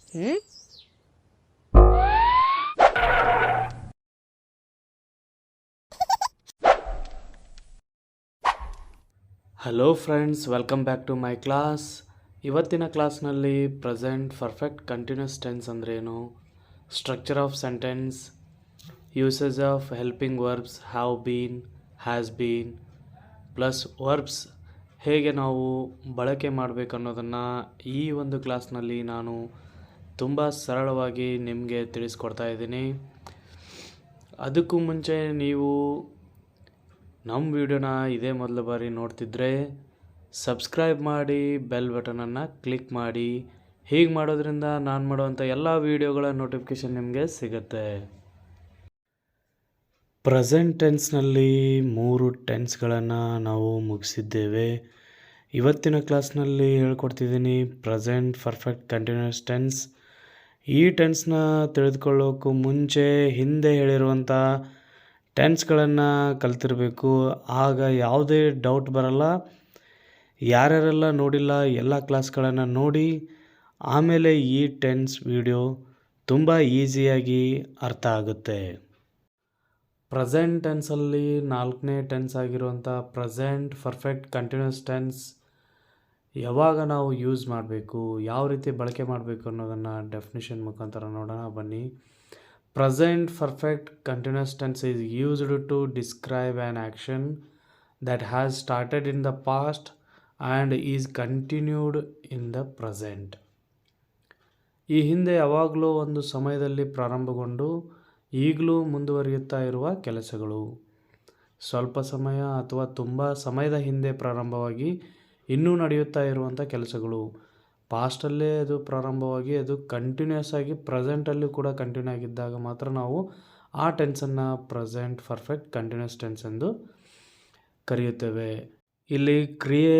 Hello friends, welcome back to my class. ಇವತ್ತಿನ ಕ್ಲಾಸ್ನಲ್ಲಿ present perfect continuous tense ಅಂದ್ರೇನು, structure of sentence, usage of helping verbs, have been, has been plus verbs ಹೇಗೆ ನಾವು ಬಳಕೆ ಮಾಡಬೇಕು ಅನ್ನೋದನ್ನು ಈ ಒಂದು ಕ್ಲಾಸ್ನಲ್ಲಿ ನಾನು ತುಂಬ ಸರಳವಾಗಿ ನಿಮಗೆ ತಿಳಿಸ್ಕೊಡ್ತಾ ಇದ್ದೀನಿ. ಅದಕ್ಕೂ ಮುಂಚೆ ನೀವು ನಮ್ಮ ವಿಡಿಯೋನ ಇದೇ ಮೊದಲ ಬಾರಿ ನೋಡ್ತಿದ್ರೆ ಸಬ್ಸ್ಕ್ರೈಬ್ ಮಾಡಿ, ಬೆಲ್ ಬಟನನ್ನು ಕ್ಲಿಕ್ ಮಾಡಿ. ಹೀಗೆ ಮಾಡೋದ್ರಿಂದ ನಾನು ಮಾಡುವಂಥ ಎಲ್ಲ ವೀಡಿಯೋಗಳ ನೋಟಿಫಿಕೇಷನ್ ನಿಮಗೆ ಸಿಗುತ್ತೆ. ಪ್ರೆಸೆಂಟ್ ಟೆನ್ಸ್ನಲ್ಲಿ 3 ಟೆನ್ಸ್ಗಳನ್ನು ನಾವು ಮುಗಿಸಿದ್ದೇವೆ. ಇವತ್ತಿನ ಕ್ಲಾಸ್ನಲ್ಲಿ ಹೇಳ್ಕೊಡ್ತಿದ್ದೀನಿ ಪ್ರೆಸೆಂಟ್ ಪರ್ಫೆಕ್ಟ್ ಕಂಟಿನ್ಯೂಸ್ ಟೆನ್ಸ್. ಈ ಟೆನ್ಸ್ನ ತಿಳಿದುಕೊಳ್ಳೋಕ್ಕೂ ಮುಂಚೆ ಹಿಂದೆ ಹೇಳಿರುವಂಥ ಟೆನ್ಸ್ಗಳನ್ನು ಕಲ್ತಿರಬೇಕು. ಆಗ ಯಾವುದೇ ಡೌಟ್ ಬರಲ್ಲ. ಯಾರ್ಯಾರೆಲ್ಲ ನೋಡಿಲ್ಲ ಎಲ್ಲ ಕ್ಲಾಸ್ಗಳನ್ನು ನೋಡಿ ಆಮೇಲೆ ಈ ಟೆನ್ಸ್ ವಿಡಿಯೋ ತುಂಬ ಈಸಿಯಾಗಿ ಅರ್ಥ ಆಗುತ್ತೆ. ಪ್ರೆಸೆಂಟ್ ಟೆನ್ಸಲ್ಲಿ 4ನೇ ಟೆನ್ಸ್ ಆಗಿರುವಂಥ ಪ್ರೆಸೆಂಟ್ ಪರ್ಫೆಕ್ಟ್ ಕಂಟಿನ್ಯೂಸ್ ಟೆನ್ಸ್ ಯಾವಾಗ ನಾವು ಯೂಸ್ ಮಾಡಬೇಕು, ಯಾವ ರೀತಿ ಬಳಕೆ ಮಾಡಬೇಕು ಅನ್ನೋದನ್ನು ಡೆಫಿನಿಷನ್ ಮುಖಾಂತರ ನೋಡೋಣ ಬನ್ನಿ. Present perfect continuous tense is used to describe an action that has started in the past and is continued in the present. ಈ ಹಿಂದೆ ಯಾವಾಗಲೂ ಒಂದು ಸಮಯದಲ್ಲಿ ಪ್ರಾರಂಭಗೊಂಡು ಈಗಲೂ ಮುಂದುವರಿಯುತ್ತಾ ಇರುವ ಕೆಲಸಗಳು. ಸ್ವಲ್ಪ ಸಮಯ ಅಥವಾ ತುಂಬ ಸಮಯದ ಹಿಂದೆ ಪ್ರಾರಂಭವಾಗಿ ಇನ್ನೂ ನಡೆಯುತ್ತಾ ಇರುವಂಥ ಕೆಲಸಗಳು. ಪಾಸ್ಟಲ್ಲೇ ಅದು ಪ್ರಾರಂಭವಾಗಿ ಅದು ಕಂಟಿನ್ಯೂಸ್ ಆಗಿ ಪ್ರೆಸೆಂಟಲ್ಲಿ ಕೂಡ ಕಂಟಿನ್ಯೂ ಆಗಿದ್ದಾಗ ಮಾತ್ರ ನಾವು ಆ ಟೆನ್ಸನ್ನು ಪ್ರೆಸೆಂಟ್ ಪರ್ಫೆಕ್ಟ್ ಕಂಟಿನ್ಯೂಸ್ ಟೆನ್ಸ್ ಎಂದು ಕರೆಯುತ್ತೇವೆ. ಇಲ್ಲಿ ಕ್ರಿಯೆ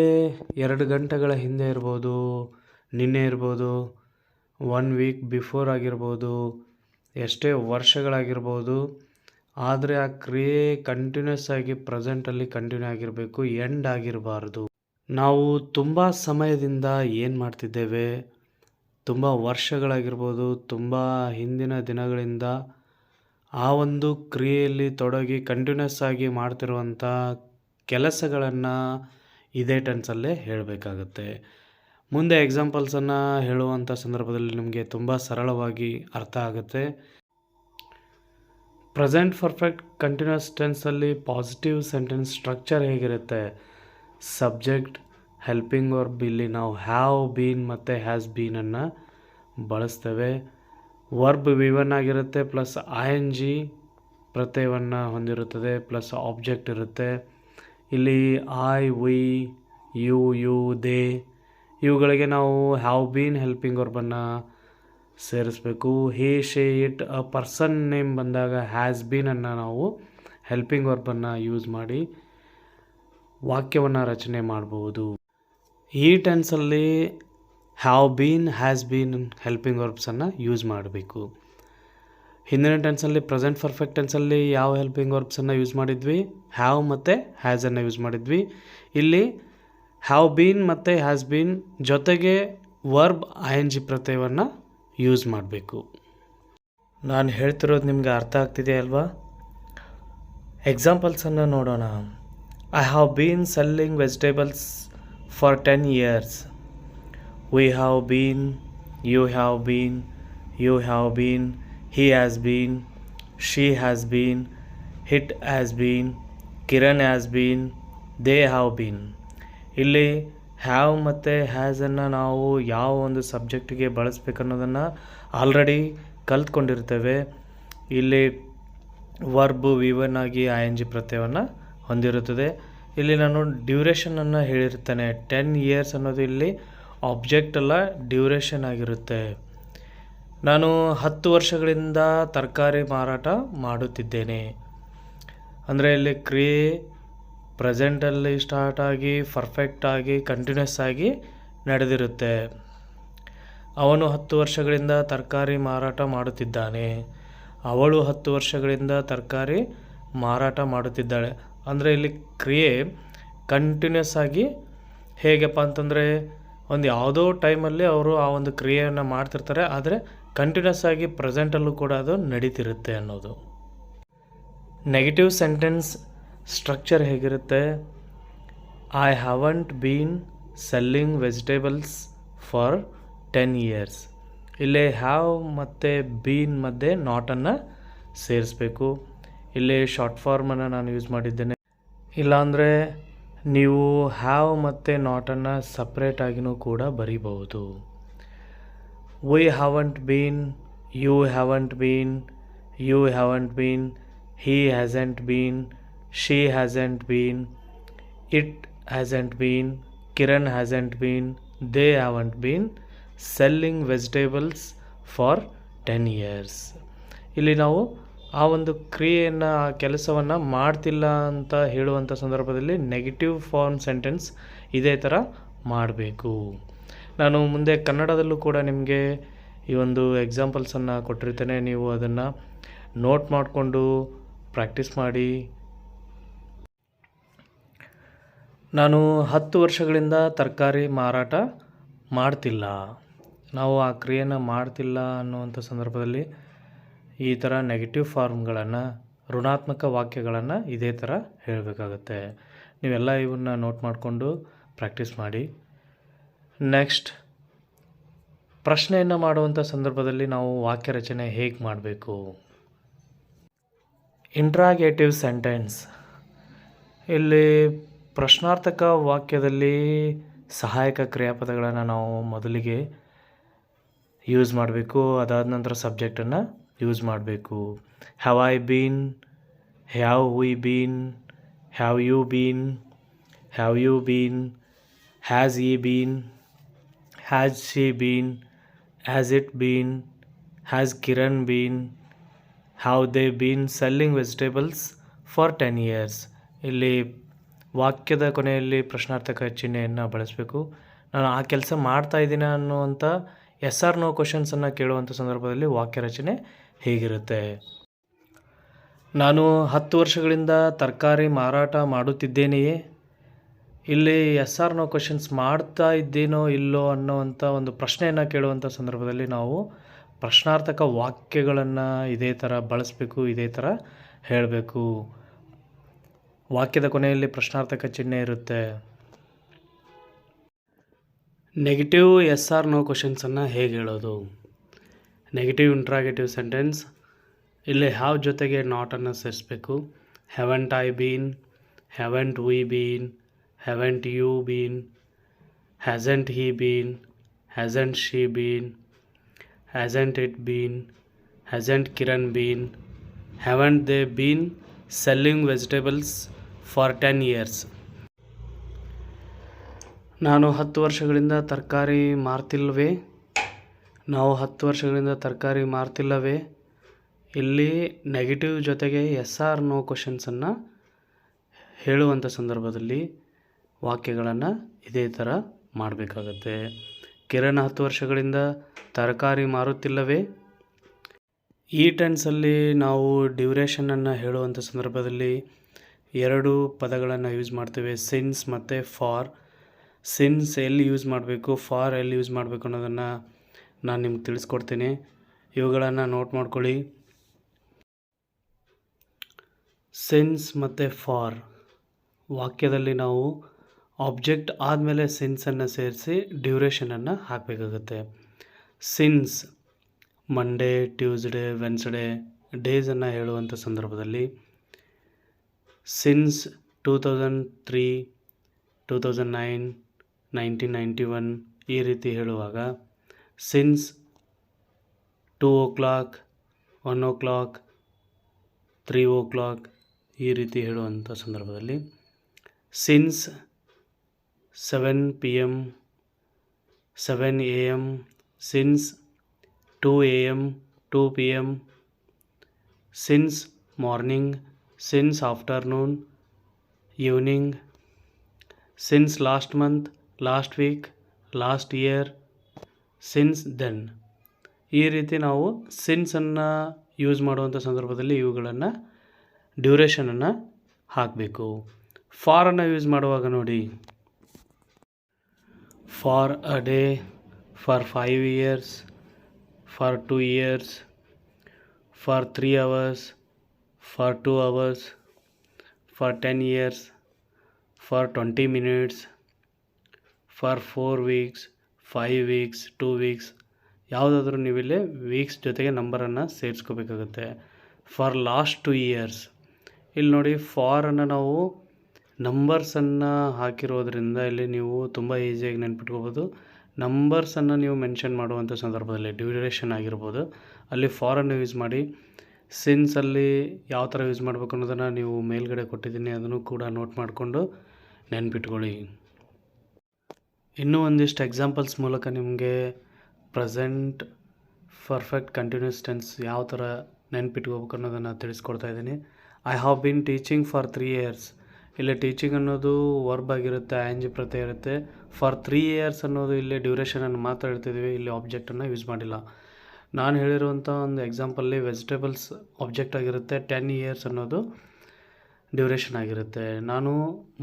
2 ಗಂಟೆಗಳ ಹಿಂದೆ ಇರ್ಬೋದು, ನಿನ್ನೆ ಇರ್ಬೋದು, 1 ವೀಕ್ ಬಿಫೋರ್ ಆಗಿರ್ಬೋದು, ಎಷ್ಟೇ ವರ್ಷಗಳಾಗಿರ್ಬೋದು. ಆದರೆ ಆ ಕ್ರಿಯೆ ಕಂಟಿನ್ಯೂಸ್ ಆಗಿ ಪ್ರೆಸೆಂಟಲ್ಲಿ ಕಂಟಿನ್ಯೂ ಆಗಿರಬೇಕು, ಎಂಡ್ ಆಗಿರಬಾರ್ದು. ನಾವು ತುಂಬ ಸಮಯದಿಂದ ಏನು ಮಾಡ್ತಿದ್ದೇವೆ, ತುಂಬ ವರ್ಷಗಳಾಗಿರ್ಬೋದು, ತುಂಬ ಹಿಂದಿನ ದಿನಗಳಿಂದ ಆ ಒಂದು ಕ್ರಿಯೆಯಲ್ಲಿ ತೊಡಗಿ ಕಂಟಿನ್ಯೂಸ್ ಆಗಿ ಮಾಡ್ತಿರುವಂಥ ಕೆಲಸಗಳನ್ನು ಇದೇ ಟೆನ್ಸಲ್ಲೇ ಹೇಳಬೇಕಾಗತ್ತೆ. ಮುಂದೆ ಎಕ್ಸಾಂಪಲ್ಸನ್ನು ಹೇಳುವಂಥ ಸಂದರ್ಭದಲ್ಲಿ ನಿಮಗೆ ತುಂಬ ಸರಳವಾಗಿ ಅರ್ಥ ಆಗುತ್ತೆ. ಪ್ರೆಸೆಂಟ್ ಪರ್ಫೆಕ್ಟ್ ಕಂಟಿನ್ಯೂಸ್ ಟೆನ್ಸಲ್ಲಿ ಪಾಸಿಟಿವ್ ಸೆಂಟೆನ್ಸ್ ಸ್ಟ್ರಕ್ಚರ್ ಹೇಗಿರುತ್ತೆ, ಸಬ್ಜೆಕ್ಟ್, ಹೆಲ್ಪಿಂಗ್ ವರ್ಬ್, ಇಲ್ಲಿ ನಾವು ಹ್ಯಾವ್ ಬೀನ್ ಮತ್ತು ಹ್ಯಾಸ್ ಬೀನನ್ನು ಬಳಸ್ತೇವೆ. ವರ್ಬ್ V1 ಆಗಿರುತ್ತೆ ಪ್ಲಸ್ ING ಪ್ರತ್ಯಯವನ್ನು ಹೊಂದಿರುತ್ತದೆ ಪ್ಲಸ್ ಆಬ್ಜೆಕ್ಟ್ ಇರುತ್ತೆ. ಇಲ್ಲಿ ಐ, ವಿ, ಯು, ದೇ ಇವುಗಳಿಗೆ ನಾವು ಹ್ಯಾವ್ ಬೀನ್ ಹೆಲ್ಪಿಂಗ್ ವರ್ಬನ್ನು ಸೇರಿಸಬೇಕು. He, she, it, a person name ಬಂದಾಗ ಹ್ಯಾಸ್ ಬೀನನ್ನು ನಾವು ಹೆಲ್ಪಿಂಗ್ ವರ್ಬನ್ನು ಯೂಸ್ ಮಾಡಿ ವಾಕ್ಯವನ್ನು ರಚನೆ ಮಾಡಬಹುದು. ಈ ಟೆನ್ಸಲ್ಲಿ have been, has been helping ವರ್ಬ್ಸನ್ನು ಯೂಸ್ ಮಾಡಬೇಕು. ಹಿಂದಿನ ಟೆನ್ಸಲ್ಲಿ ಪ್ರೆಸೆಂಟ್ ಪರ್ಫೆಕ್ಟ್ ಟೆನ್ಸಲ್ಲಿ ಯಾವ ಹೆಲ್ಪಿಂಗ್ ವರ್ಬ್ಸನ್ನು ಯೂಸ್ ಮಾಡಿದ್ವಿ, ಹ್ಯಾವ್ ಮತ್ತು ಹ್ಯಾಸನ್ನು ಯೂಸ್ ಮಾಡಿದ್ವಿ. ಇಲ್ಲಿ ಹ್ಯಾವ್ ಬೀನ್ ಮತ್ತು ಹ್ಯಾಸ್ ಬೀನ್ ಜೊತೆಗೆ ವರ್ಬ್ ING ಪ್ರತ್ಯಯವನ್ನು ಯೂಸ್ ಮಾಡಬೇಕು. ನಾನು ಹೇಳ್ತಿರೋದು ನಿಮಗೆ ಅರ್ಥ ಆಗ್ತಿದೆ ಅಲ್ವಾ? ಎಕ್ಸಾಂಪಲ್ಸನ್ನು ನೋಡೋಣ. I have been selling vegetables for 10 years. We have been, you have been, you have been, he has been, she has been, it has been, Kiran has been, they have been. ಇಲ್ಲಿ have ಮತ್ತು ಹ್ಯಾಸನ್ನು ನಾವು ಯಾವ ಒಂದು ಸಬ್ಜೆಕ್ಟಿಗೆ ಬಳಸಬೇಕನ್ನೋದನ್ನು already ಕಲ್ತ್ಕೊಂಡಿರ್ತೇವೆ. ಇಲ್ಲಿ verb V1 ಆಗಿ ING ಪ್ರತ್ಯಯವನ್ನು ಹೊಂದಿರುತ್ತದೆ. ಇಲ್ಲಿ ನಾನು ಡ್ಯೂರೇಷನನ್ನು ಹೇಳಿರ್ತೇನೆ. 10 ಇಯರ್ಸ್ ಅನ್ನೋದು ಇಲ್ಲಿ ಆಬ್ಜೆಕ್ಟ್ ಅಲ್ಲ, ಡ್ಯೂರೇಷನ್ ಆಗಿರುತ್ತೆ. ನಾನು 10 ವರ್ಷಗಳಿಂದ ತರಕಾರಿ ಮಾರಾಟ ಮಾಡುತ್ತಿದ್ದೇನೆ ಅಂದರೆ ಇಲ್ಲಿ ಕ್ರಿಯೆ ಪ್ರೆಸೆಂಟಲ್ಲಿ ಸ್ಟಾರ್ಟ್ ಆಗಿ ಪರ್ಫೆಕ್ಟಾಗಿ ಕಂಟಿನ್ಯೂಸ್ ಆಗಿ ನಡೆದಿರುತ್ತೆ. ಅವನು 10 ವರ್ಷಗಳಿಂದ ತರಕಾರಿ ಮಾರಾಟ ಮಾಡುತ್ತಿದ್ದಾನೆ. ಅವಳು 10 ವರ್ಷಗಳಿಂದ ತರಕಾರಿ ಮಾರಾಟ ಮಾಡುತ್ತಿದ್ದಾಳೆ. ಅಂದರೆ ಇಲ್ಲಿ ಕ್ರಿಯೆ ಕಂಟಿನ್ಯೂಸ್ ಆಗಿ ಹೇಗಪ್ಪ ಅಂತಂದರೆ ಒಂದು ಯಾವುದೋ ಟೈಮಲ್ಲಿ ಅವರು ಆ ಒಂದು ಕ್ರಿಯೆಯನ್ನು ಮಾಡ್ತಿರ್ತಾರೆ, ಆದರೆ ಕಂಟಿನ್ಯೂಸ್ ಆಗಿ ಪ್ರೆಸೆಂಟಲ್ಲೂ ಕೂಡ ಅದು ನಡೀತಿರುತ್ತೆ ಅನ್ನೋದು. ನೆಗೆಟಿವ್ ಸೆಂಟೆನ್ಸ್ ಸ್ಟ್ರಕ್ಚರ್ ಹೇಗಿರುತ್ತೆ? I haven't been selling vegetables for 10 years. ಇಲ್ಲಿ ಹ್ಯಾವ್ ಮತ್ತು ಬೀನ್ ಮಧ್ಯೆ ನಾಟನ್ನು ಸೇರಿಸ್ಬೇಕು. ಇಲ್ಲಿ ಶಾರ್ಟ್ ಫಾರ್ಮನ್ನು ನಾನು ಯೂಸ್ ಮಾಡಿದ್ದೇನೆ. ಇಲ್ಲಾಂದರೆ ನೀವು ಹ್ಯಾವ್ ಮತ್ತು ನಾಟನ್ನು ಸಪ್ರೇಟಾಗಿಯೂ ಕೂಡ ಬರೀಬಹುದು. We haven't been, you haven't been, you haven't been, he hasn't been, she hasn't been, it hasn't been, Kiran hasn't been, they haven't been selling vegetables for 10 years. ಇಲ್ಲಿ ನಾವು ಆ ಒಂದು ಕ್ರಿಯೆಯನ್ನು, ಆ ಕೆಲಸವನ್ನು ಮಾಡ್ತಿಲ್ಲ ಅಂತ ಹೇಳುವಂಥ ಸಂದರ್ಭದಲ್ಲಿ ನೆಗೆಟಿವ್ ಫಾರ್ಮ್ ಸೆಂಟೆನ್ಸ್ ಇದೇ ಥರ ಮಾಡಬೇಕು. ನಾನು ಮುಂದೆ ಕನ್ನಡದಲ್ಲೂ ಕೂಡ ನಿಮಗೆ ಈ ಒಂದು ಎಕ್ಸಾಂಪಲ್ಸನ್ನು ಕೊಟ್ಟಿರ್ತೇನೆ. ನೀವು ಅದನ್ನು ನೋಟ್ ಮಾಡಿಕೊಂಡು ಪ್ರಾಕ್ಟೀಸ್ ಮಾಡಿ. ನಾನು 10 ವರ್ಷಗಳಿಂದ ತರಕಾರಿ ಮಾರಾಟ ಮಾಡ್ತಿಲ್ಲ. ನಾವು ಆ ಕ್ರಿಯೆಯನ್ನು ಮಾಡ್ತಿಲ್ಲ ಅನ್ನುವಂಥ ಸಂದರ್ಭದಲ್ಲಿ ಈ ಥರ ನೆಗೆಟಿವ್ ಫಾರ್ಮ್ಗಳನ್ನು, ಋಣಾತ್ಮಕ ವಾಕ್ಯಗಳನ್ನು ಇದೇ ಥರ ಹೇಳಬೇಕಾಗತ್ತೆ. ನೀವೆಲ್ಲ ಇವನ್ನ ನೋಟ್ ಮಾಡಿಕೊಂಡು ಪ್ರಾಕ್ಟೀಸ್ ಮಾಡಿ. ನೆಕ್ಸ್ಟ್, ಪ್ರಶ್ನೆಯನ್ನು ಮಾಡುವಂಥ ಸಂದರ್ಭದಲ್ಲಿ ನಾವು ವಾಕ್ಯ ರಚನೆ ಹೇಗೆ ಮಾಡಬೇಕು? ಇಂಟ್ರಾಗೇಟಿವ್ ಸೆಂಟೆನ್ಸ್, ಇಲ್ಲಿ ಪ್ರಶ್ನಾರ್ಥಕ ವಾಕ್ಯದಲ್ಲಿ ಸಹಾಯಕ ಕ್ರಿಯಾಪದಗಳನ್ನು ನಾವು ಮೊದಲಿಗೆ ಯೂಸ್ ಮಾಡಬೇಕು. ಅದಾದ ನಂತರ ಸಬ್ಜೆಕ್ಟನ್ನು ಯೂಸ್ ಮಾಡಬೇಕು. Have I been, have we been, have you been, have you been, has he been, has she been, has it been, has Kiran been, have they been selling vegetables for 10 years. ಇಲ್ಲಿ ವಾಕ್ಯದ ಕೊನೆಯಲ್ಲಿ ಪ್ರಶ್ನಾರ್ಥಕ ಚಿಹ್ನೆಯನ್ನು ಬಳಸಬೇಕು. ನಾನು ಆ ಕೆಲಸ ಮಾಡ್ತಾ ಇದ್ದೀನಿ ಅನ್ನುವಂಥ ಎಸ್ ಆರ್ ನೋ ಕ್ವಶನ್ಸನ್ನು ಕೇಳುವಂಥ ಸಂದರ್ಭದಲ್ಲಿ ವಾಕ್ಯ ರಚನೆ ಹೇಗಿರುತ್ತೆ? ನಾನು 10 ವರ್ಷಗಳಿಂದ ತರಕಾರಿ ಮಾರಾಟ ಮಾಡುತ್ತಿದ್ದೇನೆಯೇ? ಇಲ್ಲಿ ಎಸ್ ಆರ್ ನೋ ಕ್ವಶನ್ಸ್ ಮಾಡ್ತಾ ಇದ್ದೇನೋ ಇಲ್ಲೋ ಅನ್ನೋವಂಥ ಒಂದು ಪ್ರಶ್ನೆಯನ್ನು ಕೇಳುವಂಥ ಸಂದರ್ಭದಲ್ಲಿ ನಾವು ಪ್ರಶ್ನಾರ್ಥಕ ವಾಕ್ಯಗಳನ್ನು ಇದೇ ಥರ ಬಳಸಬೇಕು, ಇದೇ ಥರ ಹೇಳಬೇಕು. ವಾಕ್ಯದ ಕೊನೆಯಲ್ಲಿ ಪ್ರಶ್ನಾರ್ಥಕ ಚಿಹ್ನೆ ಇರುತ್ತೆ. ನೆಗೆಟಿವ್ ಎಸ್ ಆರ್ ನೋ ಕ್ವಶನ್ಸನ್ನು ಹೇಗೆ ಹೇಳೋದು? ನೆಗೆಟಿವ್ ಇಂಟ್ರಾಗೇಟಿವ್ ಸೆಂಟೆನ್ಸ್, ಇಲ್ಲಿ ಹ್ಯಾವ್ ಜೊತೆಗೆ ನಾಟನ್ನು ಸೇರಿಸಬೇಕು. Haven't I been, haven't we been, haven't you been, hasn't he been, hasn't she been, hasn't it been, hasn't Kiran been, haven't they been selling vegetables for 10 years. ನಾನು 10 ವರ್ಷಗಳಿಂದ ತರಕಾರಿ ಮಾರ್ತಿಲ್ವೇ? ನಾವು 10 ವರ್ಷಗಳಿಂದ ತರಕಾರಿ ಮಾರ್ತಿಲ್ಲವೇ? ಇಲ್ಲಿ ನೆಗೆಟಿವ್ ಜೊತೆಗೆ ಎಸ್ ಆರ್ ನೋ ಕ್ವಶನ್ಸನ್ನು ಹೇಳುವಂಥ ಸಂದರ್ಭದಲ್ಲಿ ವಾಕ್ಯಗಳನ್ನು ಇದೇ ಥರ ಮಾಡಬೇಕಾಗತ್ತೆ. ಕಿರಣ್ 10 ವರ್ಷಗಳಿಂದ ತರಕಾರಿ ಮಾರುತ್ತಿಲ್ಲವೇ? ಈ ಟೆನ್ಸಲ್ಲಿ ನಾವು ಡ್ಯೂರೇಷನನ್ನು ಹೇಳುವಂಥ ಸಂದರ್ಭದಲ್ಲಿ 2 ಪದಗಳನ್ನು ಯೂಸ್ ಮಾಡ್ತೇವೆ, ಸಿನ್ಸ್ ಮತ್ತು ಫಾರ್. ಸಿನ್ಸ್ ಎಲ್ಲಿ ಯೂಸ್ ಮಾಡಬೇಕು, ಫಾರ್ ಎಲ್ಲಿ ಯೂಸ್ ಮಾಡಬೇಕು ಅನ್ನೋದನ್ನು ನಾನು ನಿಮ್ಗೆ ತಿಳಿಸ್ಕೊಡ್ತೀನಿ. ಇವುಗಳನ್ನು ನೋಟ್ ಮಾಡ್ಕೊಳ್ಳಿ. ಸಿನ್ಸ್ ಮತ್ತು ಫಾರ್ ವಾಕ್ಯದಲ್ಲಿ ನಾವು ಆಬ್ಜೆಕ್ಟ್ ಆದಮೇಲೆ ಸಿನ್ಸನ್ನು ಸೇರಿಸಿ ಡ್ಯೂರೇಷನನ್ನು ಹಾಕಬೇಕಾಗುತ್ತೆ. ಸಿನ್ಸ್ ಮಂಡೇ, ಟ್ಯೂಸ್ಡೇ, ವೆನ್ಸ್ಡೇ ಡೇಸನ್ನು ಹೇಳುವಂಥ ಸಂದರ್ಭದಲ್ಲಿ ಸಿನ್ಸ್ 2003, 2009, 1991 ಈ ರೀತಿ ಹೇಳುವಾಗ ಸಿನ್ಸ್ 2 o'clock, 1 o'clock, 3 o'clock ಈ ರೀತಿ ಹೇಳುವಂಥ ಸಂದರ್ಭದಲ್ಲಿ since 7 PM, 7 AM, since 2 AM, 2 PM, since morning, since afternoon, evening, since last month, last week, last year, since then. ಈ ರೀತಿ ನಾವು ಸಿನ್ಸನ್ನು ಯೂಸ್ ಮಾಡುವಂಥ ಸಂದರ್ಭದಲ್ಲಿ ಇವುಗಳನ್ನು ಡ್ಯೂರೇಷನನ್ನು ಹಾಕಬೇಕು. ಫಾರನ್ನು ಯೂಸ್ ಮಾಡುವಾಗ ನೋಡಿ, for a day, for 5 years, for 2 years, for 3 hours, for 2 hours, for 10 years, for 20 minutes, for 4 weeks, 5 weeks, 2 weeks. ಯಾವುದಾದ್ರೂ ನೀವಿಲ್ಲಿ ವೀಕ್ಸ್ ಜೊತೆಗೆ ನಂಬರನ್ನು ಸೇರಿಸ್ಕೋಬೇಕಾಗುತ್ತೆ. ಫಾರ್ ಲಾಸ್ಟ್ 2 years, ಇಲ್ಲಿ ನೋಡಿ ಫಾರನ್ನು ನಾವು ನಂಬರ್ಸನ್ನು ಹಾಕಿರೋದ್ರಿಂದ ಇಲ್ಲಿ ನೀವು ತುಂಬ ಈಸಿಯಾಗಿ ನೆನ್ಪಿಟ್ಕೋಬೋದು. ನಂಬರ್ಸನ್ನು ನೀವು ಮೆನ್ಷನ್ ಮಾಡುವಂಥ ಸಂದರ್ಭದಲ್ಲಿ ಡ್ಯೂರೇಷನ್ ಆಗಿರ್ಬೋದು, ಅಲ್ಲಿ ಫಾರನ್ನು ಯೂಸ್ ಮಾಡಿ. ಸಿನ್ಸಲ್ಲಿ ಯಾವ ಥರ ಯೂಸ್ ಮಾಡಬೇಕು ಅನ್ನೋದನ್ನು ನೀವು ಮೇಲ್ಗಡೆ ಕೊಟ್ಟಿದ್ದೀನಿ, ಅದನ್ನು ಕೂಡ ನೋಟ್ ಮಾಡಿಕೊಂಡು ನೆನ್ಪಿಟ್ಕೊಳ್ಳಿ. ಇನ್ನೂ ಒಂದಿಷ್ಟು ಎಕ್ಸಾಂಪಲ್ಸ್ ಮೂಲಕ ನಿಮಗೆ ಪ್ರೆಸೆಂಟ್ ಪರ್ಫೆಕ್ಟ್ ಕಂಟಿನ್ಯೂಸ್ ಟೆನ್ಸ್ ಯಾವ ಥರ ನೆನ್ಪಿಟ್ಕೋಬೇಕು ಅನ್ನೋದನ್ನು ತಿಳಿಸ್ಕೊಡ್ತಾ ಇದ್ದೀನಿ. I have bean teaching for 3 years. ಇಲ್ಲಿ ಟೀಚಿಂಗ್ ಅನ್ನೋದು ವರ್ಬ್ ಆಗಿರುತ್ತೆ, ಆ್ಯಂಜ್ ಪ್ರತ್ಯಯ ಇರುತ್ತೆ. ಫಾರ್ 3 years ಅನ್ನೋದು ಇಲ್ಲಿ ಡ್ಯೂರೇಷನನ್ನು ಮಾತ್ರ ಹೇಳ್ತಿದ್ದೀವಿ, ಇಲ್ಲಿ ಆಬ್ಜೆಕ್ಟನ್ನು ಯೂಸ್ ಮಾಡಿಲ್ಲ. ನಾನು ಹೇಳಿರುವಂಥ ಒಂದು ಎಕ್ಸಾಂಪಲ್ಲಿ ವೆಜಿಟೇಬಲ್ಸ್ ಆಬ್ಜೆಕ್ಟ್ ಆಗಿರುತ್ತೆ, 10 years ಅನ್ನೋದು ಡ್ಯೂರೇಷನ್ ಆಗಿರುತ್ತೆ. ನಾನು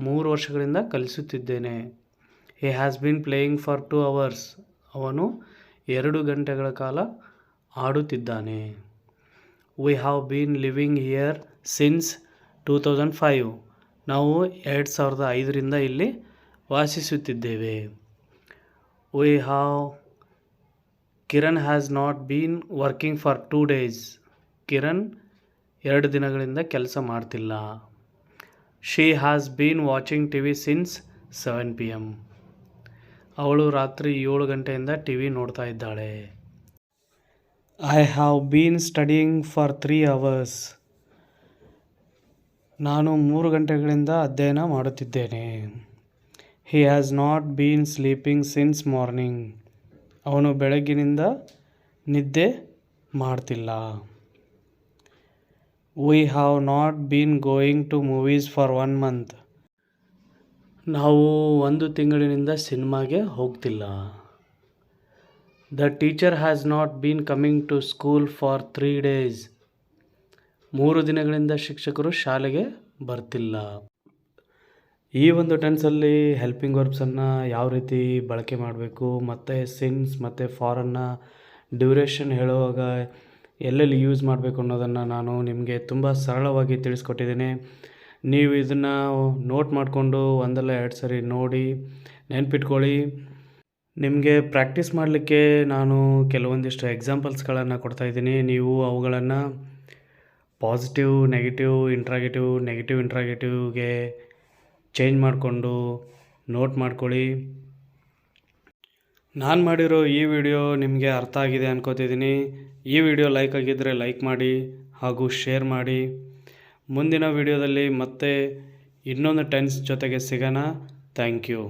3 ವರ್ಷಗಳಿಂದ ಕಲಿಸುತ್ತಿದ್ದೇನೆ. He has been playing for 2 hours. ಅವನು 2 ಗಂಟೆಗಳ ಕಾಲ ಆಡುತ್ತಿದ್ದಾನೆ. We have been living here since 2005. ನಾವು 2005ರಿಂದ ಇಲ್ಲಿ ವಾಸಿಸುತ್ತಿದ್ದೇವೆ. Kiran has not been working for 2 days. Kiran 2 ದಿನಗಳಿಂದ ಕೆಲಸ ಮಾಡ್ತಿಲ್ಲ. She has been watching TV since 7 PM. ಅವಳು ರಾತ್ರಿ 7 ಗಂಟೆಯಿಂದ TV ನೋಡ್ತಾ ಇದ್ದಾಳೆ. I have been studying for 3 hours. ನಾನು 3 ಗಂಟೆಗಳಿಂದ ಅಧ್ಯಯನ ಮಾಡುತ್ತಿದ್ದೇನೆ. He has not been sleeping since morning. ಅವನು ಬೆಳಗ್ಗಿನಿಂದ ನಿದ್ದೆ ಮಾಡ್ತಿಲ್ಲ. We have not been going to movies for 1 month. ನಾವು 1 ತಿಂಗಳಿನಿಂದ ಸಿನಿಮಾಗೆ ಹೋಗ್ತಿಲ್ಲ. The teacher has not been coming to school for 3 days. 3 ದಿನಗಳಿಂದ ಶಿಕ್ಷಕರು ಶಾಲೆಗೆ ಬರ್ತಿಲ್ಲ. ಈ ಒಂದು ಟೆನ್ಸಲ್ಲಿ ಹೆಲ್ಪಿಂಗ್ ವರ್ಬ್ಸನ್ನು ಯಾವ ರೀತಿ ಬಳಕೆ ಮಾಡಬೇಕು ಮತ್ತು ಸಿನ್ಸ್ ಮತ್ತು ಫಾರನ್ನು ಡ್ಯೂರೇಷನ್ ಹೇಳುವಾಗ ಎಲ್ಲೆಲ್ಲಿ ಯೂಸ್ ಮಾಡಬೇಕು ಅನ್ನೋದನ್ನು ನಾನು ನಿಮಗೆ ತುಂಬ ಸರಳವಾಗಿ ತಿಳಿಸ್ಕೊಟ್ಟಿದ್ದೀನಿ. ನೀವು ಇದನ್ನು ನೋಟ್ ಮಾಡಿಕೊಂಡು 1 ಇಲ್ಲ 2 ಸರಿ ನೋಡಿ ನೆನ್ಪಿಟ್ಕೊಳ್ಳಿ. ನಿಮಗೆ ಪ್ರಾಕ್ಟೀಸ್ ಮಾಡಲಿಕ್ಕೆ ನಾನು ಕೆಲವೊಂದಿಷ್ಟು ಎಕ್ಸಾಂಪಲ್ಸ್ಗಳನ್ನು ಕೊಡ್ತಾಯಿದ್ದೀನಿ. ನೀವು ಅವುಗಳನ್ನು ಪಾಸಿಟಿವ್, ನೆಗೆಟಿವ್ ಇಂಟ್ರಾಗೇಟಿವ್ಗೆ ಚೇಂಜ್ ಮಾಡಿಕೊಂಡು ನೋಟ್ ಮಾಡ್ಕೊಳ್ಳಿ. ನಾನು ಮಾಡಿರೋ ಈ ವಿಡಿಯೋ ನಿಮಗೆ ಅರ್ಥ ಆಗಿದೆ ಅನ್ಕೋತಿದ್ದೀನಿ. ಈ ವಿಡಿಯೋ ಲೈಕ್ ಆಗಿದ್ದರೆ ಲೈಕ್ ಮಾಡಿ ಹಾಗೂ ಶೇರ್ ಮಾಡಿ. ಮುಂದಿನ ವಿಡಿಯೋದಲ್ಲಿ ಮತ್ತೆ ಇನ್ನೊಂದು ಟೆನ್ಸ್ ಜೊತೆಗೆ ಸಿಗೋಣ. Thank you.